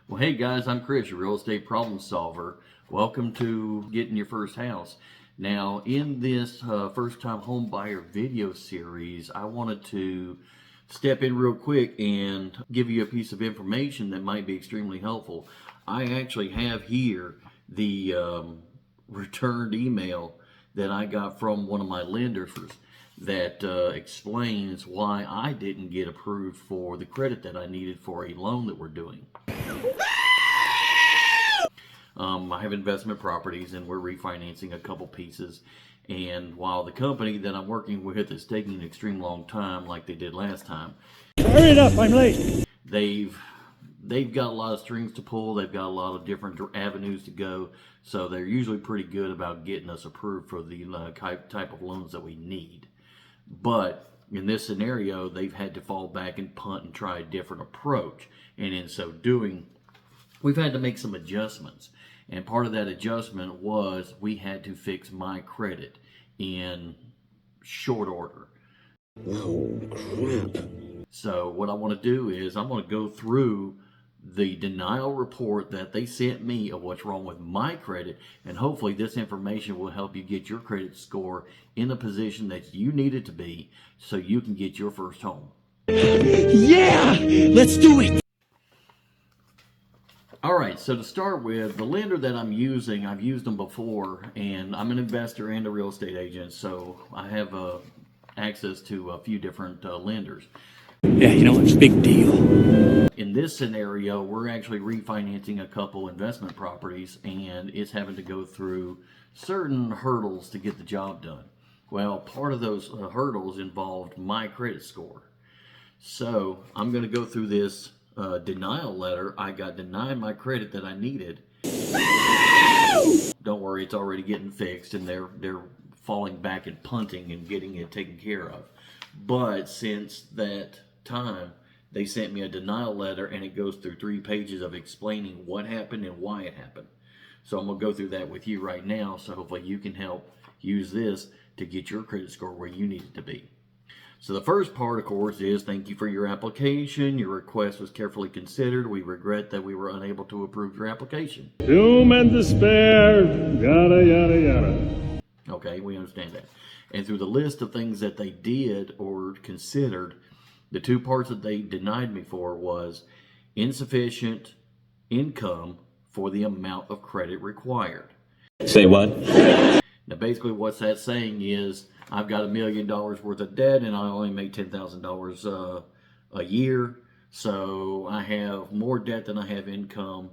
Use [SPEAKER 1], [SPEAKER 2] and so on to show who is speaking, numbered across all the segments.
[SPEAKER 1] Well, hey guys, I'm Chris, your real estate problem solver. Welcome to Getting Your First House. Now, in this first time home buyer video series, I wanted to step in real quick and give you a piece of information that might be extremely helpful. I actually have here the returned email that I got from one of my lenders that explains why I didn't get approved for the credit that I needed for a loan that we're doing. I have investment properties and we're refinancing a couple pieces. And while the company that I'm working with is taking an extreme long time, like they did last time,
[SPEAKER 2] hurry it up, I'm late.
[SPEAKER 1] They've got a lot of strings to pull. They've got a lot of different avenues to go. So they're usually pretty good about getting us approved for the type of loans that we need. But in this scenario, they've had to fall back and punt and try a different approach. And in so doing, we've had to make some adjustments. And part of that adjustment was we had to fix my credit in short order.
[SPEAKER 3] Oh, crap.
[SPEAKER 1] So what I want to do is I'm going to go through the denial report that they sent me of what's wrong with my credit, and hopefully this information will help you get your credit score in the position that you need it to be so you can get your first home.
[SPEAKER 2] Yeah, let's do it.
[SPEAKER 1] All right, so to start with, the lender that I'm using, I've used them before, and I'm an investor and a real estate agent, so I have access to a few different lenders.
[SPEAKER 2] Yeah, it's a big deal.
[SPEAKER 1] In this scenario, we're actually refinancing a couple investment properties, and it's having to go through certain hurdles to get the job done. Well, part of those hurdles involved my credit score. So I'm going to go through this denial letter. I got denied my credit that I needed. Don't worry, it's already getting fixed, and they're falling back and punting and getting it taken care of. But since that time, they sent me a denial letter, and it goes through 3 pages of explaining what happened and why it happened. So I'm going to go through that with you right now, so hopefully you can help use this to get your credit score where you need it to be. So the first part, of course, is thank you for your application. Your request was carefully considered. We regret that we were unable to approve your application.
[SPEAKER 2] Doom and despair, yada, yada, yada.
[SPEAKER 1] Okay, we understand that. And through the list of things that they did or considered, the 2 parts that they denied me for was insufficient income for the amount of credit required.
[SPEAKER 3] Say what?
[SPEAKER 1] Now, basically what that's saying is I've got $1 million worth of debt and I only make $10,000 a year. So I have more debt than I have income,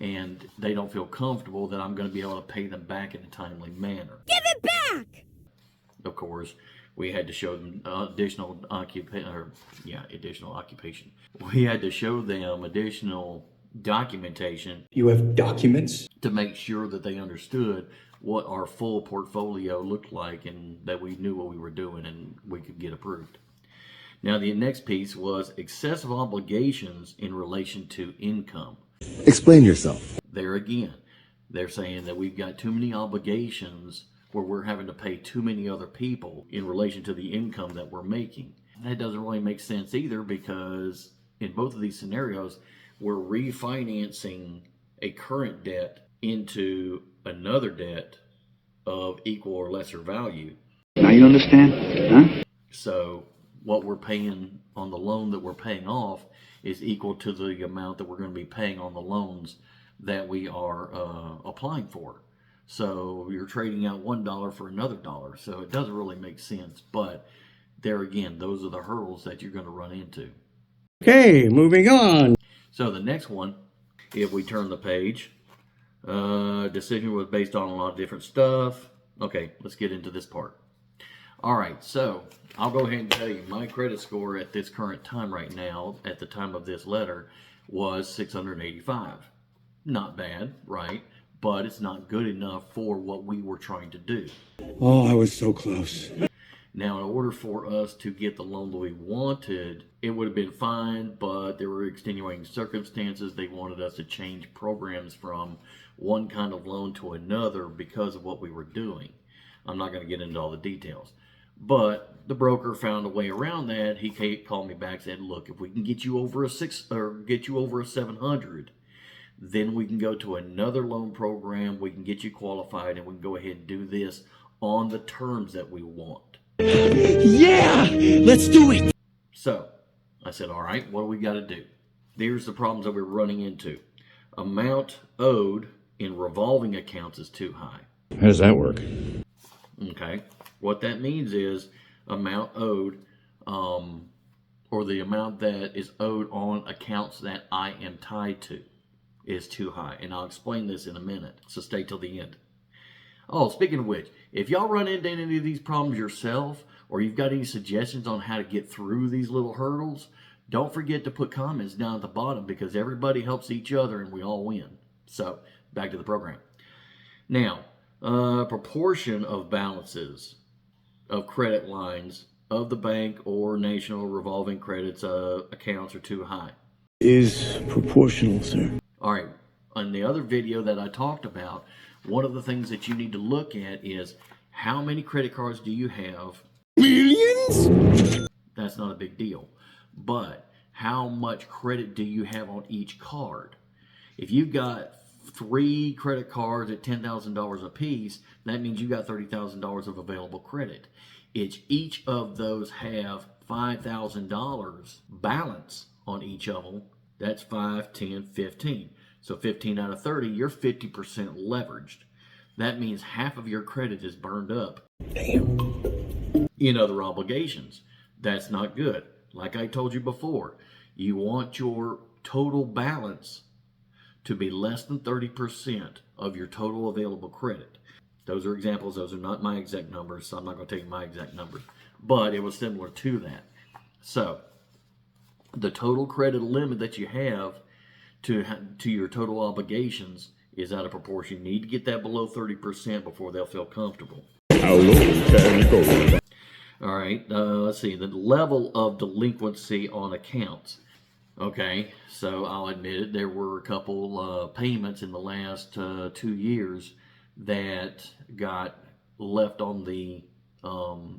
[SPEAKER 1] and they don't feel comfortable that I'm going to be able to pay them back in a timely manner.
[SPEAKER 4] Give it back!
[SPEAKER 1] Of course, we had to show them additional occupation. We had to show them additional documentation.
[SPEAKER 2] You have documents?
[SPEAKER 1] To make sure that they understood what our full portfolio looked like and that we knew what we were doing and we could get approved. Now, the next piece was excessive obligations in relation to income.
[SPEAKER 3] Explain yourself.
[SPEAKER 1] There again, they're saying that we've got too many obligations where we're having to pay too many other people in relation to the income that we're making. That doesn't really make sense either, because in both of these scenarios, we're refinancing a current debt into another debt of equal or lesser value.
[SPEAKER 2] Now you understand, huh?
[SPEAKER 1] So what we're paying on the loan that we're paying off is equal to the amount that we're going to be paying on the loans that we are applying for. So you're trading out $1 for another dollar. So it doesn't really make sense. But there again, those are the hurdles that you're going to run into.
[SPEAKER 2] Okay, moving on.
[SPEAKER 1] So the next one, if we turn the page, decision was based on a lot of different stuff. Okay, let's get into this part. All right, so I'll go ahead and tell you my credit score at this current time right now, at the time of this letter, was 685. Not bad, right? But it's not good enough for what we were trying to do.
[SPEAKER 2] Oh, I was so close.
[SPEAKER 1] Now, in order for us to get the loan that we wanted, it would have been fine, but there were extenuating circumstances. They wanted us to change programs from one kind of loan to another because of what we were doing. I'm not going to get into all the details. But the broker found a way around that. He called me back and said, look, if we can get you over a 700, then we can go to another loan program, we can get you qualified, and we can go ahead and do this on the terms that we want.
[SPEAKER 3] Yeah! Let's do it!
[SPEAKER 1] So, I said, all right, what do we got to do? There's the problems that we're running into. Amount owed in revolving accounts is too high.
[SPEAKER 2] How does that work?
[SPEAKER 1] Okay. What that means is amount owed, or the amount that is owed on accounts that I am tied to is too high. And I'll explain this in a minute, so stay till the end. Oh, speaking of which, if y'all run into any of these problems yourself, or you've got any suggestions on how to get through these little hurdles, don't forget to put comments down at the bottom, because everybody helps each other and we all win. So, back to the program. Now, proportion of balances of credit lines of the bank or national revolving credits accounts are too high.
[SPEAKER 3] Is proportional, sir.
[SPEAKER 1] All right. On the other video that I talked about, one of the things that you need to look at is how many credit cards do you have?
[SPEAKER 3] Millions?
[SPEAKER 1] That's not a big deal. But how much credit do you have on each card? If you've got 3 credit cards at $10,000 a piece, that means you got $30,000 of available credit. Each of those have $5,000 balance on each of them. That's 5, 10, 15. So 15 out of 30, you're 50% leveraged. That means half of your credit is burned up.
[SPEAKER 3] Damn.
[SPEAKER 1] In other obligations. That's not good. Like I told you before, you want your total balance to be less than 30% of your total available credit. Those are examples. Those are not my exact numbers, so I'm not going to tell you my exact numbers. But it was similar to that. So, the total credit limit that you have to your total obligations is out of proportion. You need to get that below 30% before they'll feel comfortable.
[SPEAKER 2] How low can you go?
[SPEAKER 1] All right, let's see. The level of delinquency on accounts. Okay, so I'll admit it, there were a couple payments in the last 2 years that got left on the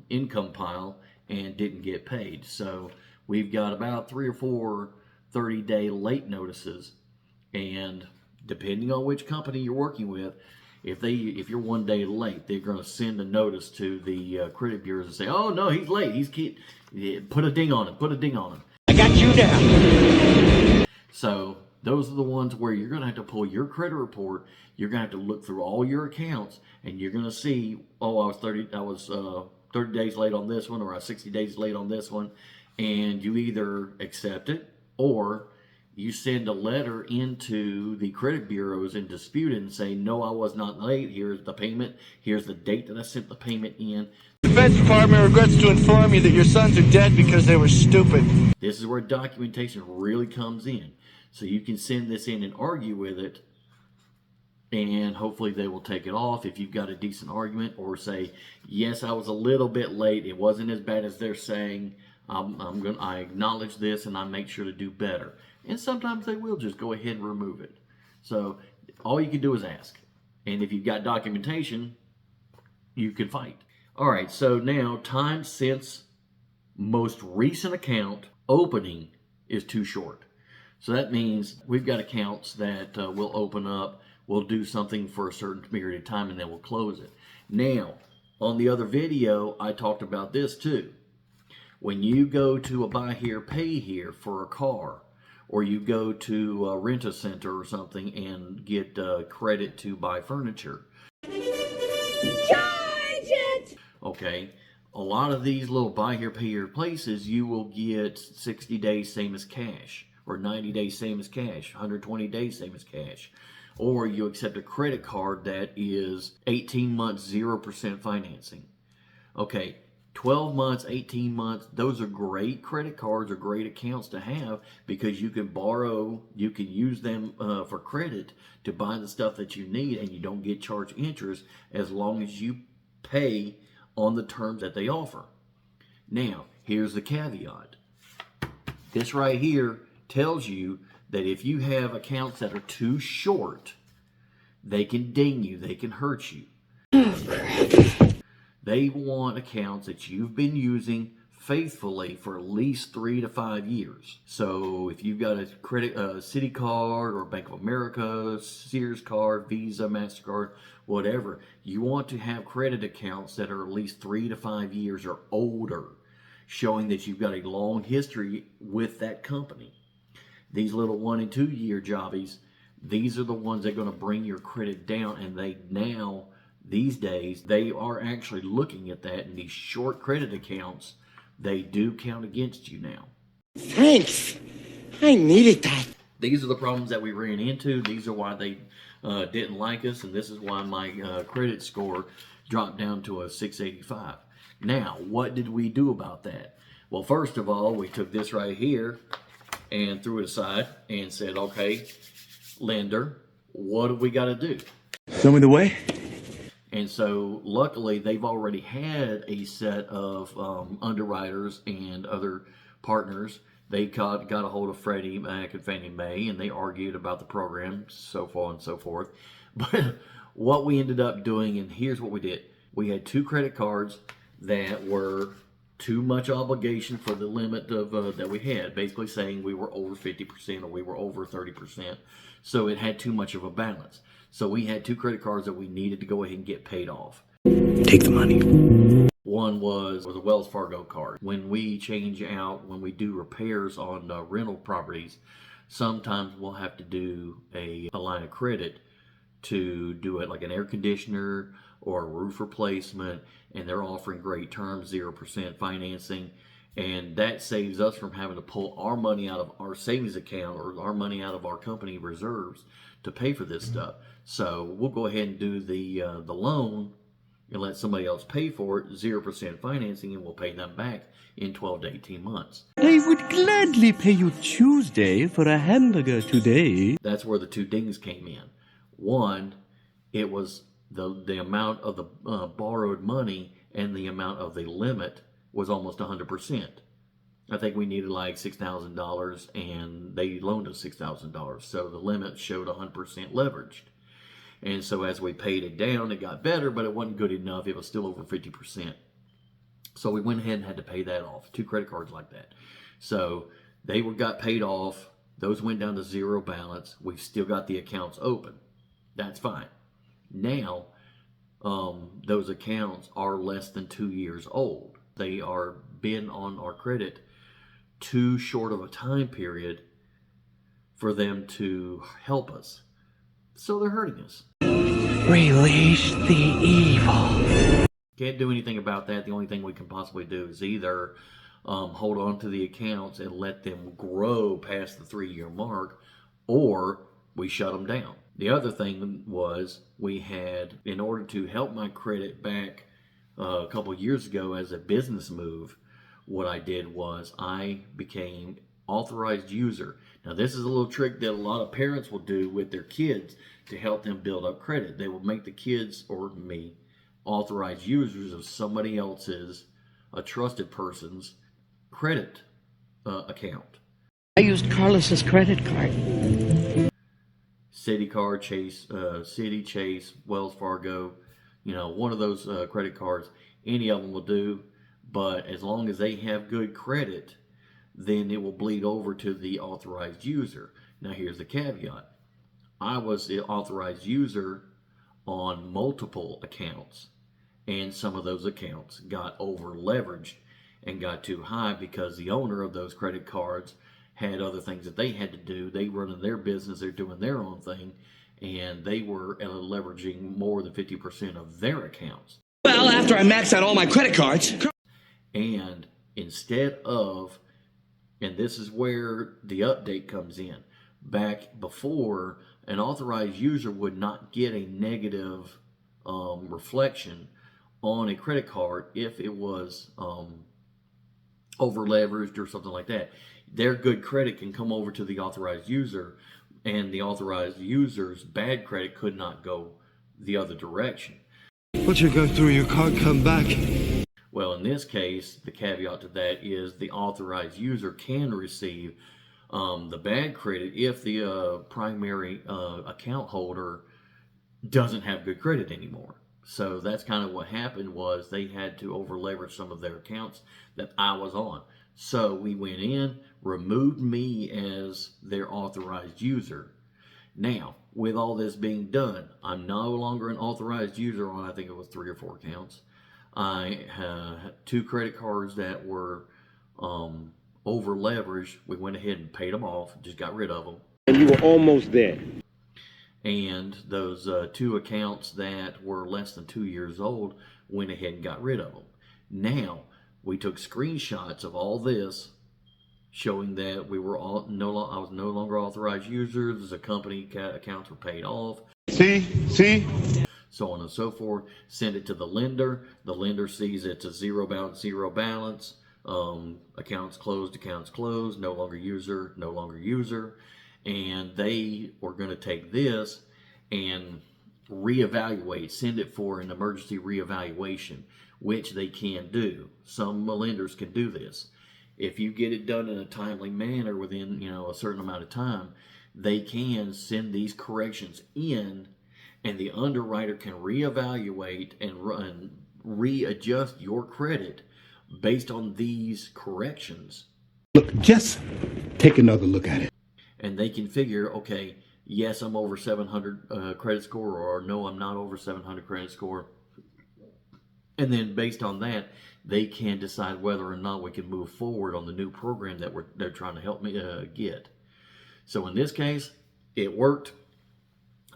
[SPEAKER 1] income pile and didn't get paid. So we've got about 3 or 4 30-day late notices, and depending on which company you're working with, if you're 1 day late, they're going to send a notice to the credit bureaus and say, "Oh no, he's late. Put a ding on him. Put a ding on him."
[SPEAKER 3] I got you now.
[SPEAKER 1] So those are the ones where you're going to have to pull your credit report. You're going to have to look through all your accounts, and you're going to see, oh, I was 30 days late on this one, or I was 60 days late on this one, and you either accept it or you send a letter into the credit bureaus and dispute it and say, "No, I was not late. Here's the payment. Here's the date that I sent the payment in.
[SPEAKER 4] The Defense Department regrets to inform you that your sons are dead because they were stupid."
[SPEAKER 1] This is where documentation really comes in. So you can send this in and argue with it, and hopefully they will take it off if you've got a decent argument, or say, "Yes, I was a little bit late. It wasn't as bad as they're saying. I acknowledge this, and I make sure to do better." And sometimes they will just go ahead and remove it. So all you can do is ask. And if you've got documentation, you can fight. All right, so now time since most recent account opening is too short. So that means we've got accounts that will open up, we'll do something for a certain period of time, and then we'll close it. Now, on the other video, I talked about this too. When you go to a buy here, pay here for a car, or you go to a rent-a-center or something and get credit to buy furniture.
[SPEAKER 5] Charge it!
[SPEAKER 1] Okay, a lot of these little buy here, pay here places, you will get 60 days same as cash, or 90 days same as cash, 120 days same as cash. Or you accept a credit card that is 18 months, 0% financing. Okay, 12 months, 18 months, those are great credit cards or great accounts to have, because you can borrow, you can use them for credit to buy the stuff that you need, and you don't get charged interest as long as you pay on the terms that they offer. Now, here's the caveat. This right here tells you that if you have accounts that are too short, they can ding you, they can hurt you.
[SPEAKER 5] Oh, crap.
[SPEAKER 1] They want accounts that you've been using faithfully for at least 3 to 5 years. So if you've got a Citi card or Bank of America, Sears card, Visa, MasterCard, whatever, you want to have credit accounts that are at least 3 to 5 years or older, showing that you've got a long history with that company. These little 1 and 2 year jobbies, these are the ones that are going to bring your credit down, and these days, they are actually looking at that, and these short credit accounts, they do count against you now.
[SPEAKER 3] Thanks. I needed that.
[SPEAKER 1] These are the problems that we ran into. These are why they didn't like us, and this is why my credit score dropped down to a 685. Now, what did we do about that? Well, first of all, we took this right here and threw it aside and said, okay, lender, what do we got to do?
[SPEAKER 3] Show me the way.
[SPEAKER 1] And so luckily they've already had a set of underwriters and other partners. They got a hold of Freddie Mac and Fannie Mae, and they argued about the program, so on and so forth. But what we ended up doing, and here's what we did. We had 2 credit cards that were too much obligation for the limit of that we had, basically saying we were over 50% or we were over 30%. So it had too much of a balance. So we had 2 credit cards that we needed to go ahead and get paid off.
[SPEAKER 3] Take the money.
[SPEAKER 1] One was a Wells Fargo card. When we do repairs on rental properties, sometimes we'll have to do a line of credit to do it, like an air conditioner or a roof replacement, and they're offering great terms, 0% financing, and that saves us from having to pull our money out of our savings account or our money out of our company reserves to pay for this stuff. So we'll go ahead and do the loan and let somebody else pay for it, 0% financing, and we'll pay them back in 12 to 18 months.
[SPEAKER 3] I would gladly pay you Tuesday for a hamburger today.
[SPEAKER 1] That's where the 2 dings came in. One, it was the amount of the borrowed money and the amount of the limit was almost 100%. I think we needed like $6,000, and they loaned us $6,000. So the limit showed 100% leveraged. And so as we paid it down, it got better, but it wasn't good enough. It was still over 50%. So we went ahead and had to pay that off. 2 credit cards like that. So they got paid off. Those went down to 0 balance. We've still got the accounts open. That's fine. Now, those accounts are less than 2 years old. They are been on our credit too short of a time period for them to help us. So they're hurting us.
[SPEAKER 3] Release the evil.
[SPEAKER 1] Can't do anything about that. The only thing we can possibly do is either hold on to the accounts and let them grow past the 3-year mark, or we shut them down. The other thing was we had, in order to help my credit back a couple of years ago as a business move, what I did was I became authorized user. Now this is a little trick that a lot of parents will do with their kids to help them build up credit. They will make the kids, or me, authorized users of somebody else's, a trusted person's credit account.
[SPEAKER 3] I used Carlos's credit card.
[SPEAKER 1] Citi card, Citi, Chase, Wells Fargo, one of those credit cards, any of them will do. But as long as they have good credit, then it will bleed over to the authorized user. Now here's the caveat. I was the authorized user on multiple accounts, and some of those accounts got over leveraged and got too high because the owner of those credit cards had other things that they had to do. They running their business, they're doing their own thing, and they were leveraging more than 50% of their accounts.
[SPEAKER 3] Well, after I maxed out all my credit cards.
[SPEAKER 1] And instead of, and this is where the update comes in, back before, an authorized user would not get a negative reflection on a credit card if it was over leveraged or something like that. Their good credit can come over to the authorized user, and the authorized user's bad credit could not go the other direction.
[SPEAKER 5] Once you go through, you can't come back.
[SPEAKER 1] Well, in this case, the caveat to that is the authorized user can receive the bad credit if the primary account holder doesn't have good credit anymore. So that's kind of what happened, was they had to over leverage some of their accounts that I was on. So we went in, removed me as their authorized user. Now, with all this being done, I'm no longer an authorized user on, I think it was 3 or 4 accounts. I had 2 credit cards that were over leveraged. We went ahead and paid them off, just got rid of them.
[SPEAKER 6] And you were almost there.
[SPEAKER 1] And those 2 accounts that were less than 2 years old, went ahead and got rid of them. Now, we took screenshots of all this, showing that we were I was no longer authorized users. The company accounts were paid off.
[SPEAKER 5] See?
[SPEAKER 1] So on and so forth. Send it to the lender. The lender sees it's a zero balance. Accounts closed. No longer user. And they were going to take this and reevaluate, send it for an emergency reevaluation, which they can do. Some lenders can do this. If you get it done in a timely manner within, a certain amount of time, they can send these corrections in, and the underwriter can reevaluate and readjust your credit based on these corrections.
[SPEAKER 3] Look, just take another look at it.
[SPEAKER 1] And they can figure, okay, yes, I'm over 700 credit score, or no, I'm not over 700 credit score. And then based on that, they can decide whether or not we can move forward on the new program that they're trying to help me get. So in this case, it worked.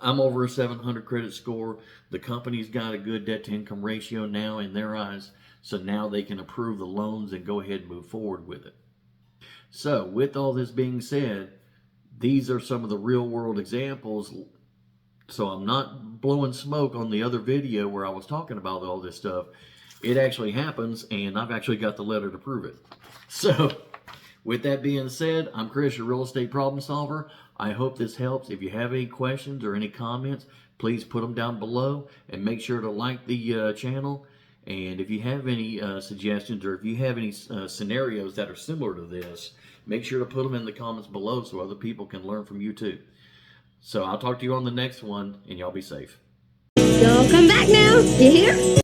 [SPEAKER 1] I'm over a 700 credit score. The company's got a good debt to income ratio now in their eyes. So now they can approve the loans and go ahead and move forward with it. So with all this being said, these are some of the real world examples. So I'm not blowing smoke on the other video where I was talking about all this stuff. It actually happens, and I've actually got the letter to prove it. So with that being said, I'm Chris, your real estate problem solver. I hope this helps. If you have any questions or any comments, please put them down below, and make sure to like the channel. And if you have any suggestions, or if you have any scenarios that are similar to this, make sure to put them in the comments below so other people can learn from you too. So I'll talk to you on the next one, and y'all be safe.
[SPEAKER 7] So come back now, you hear?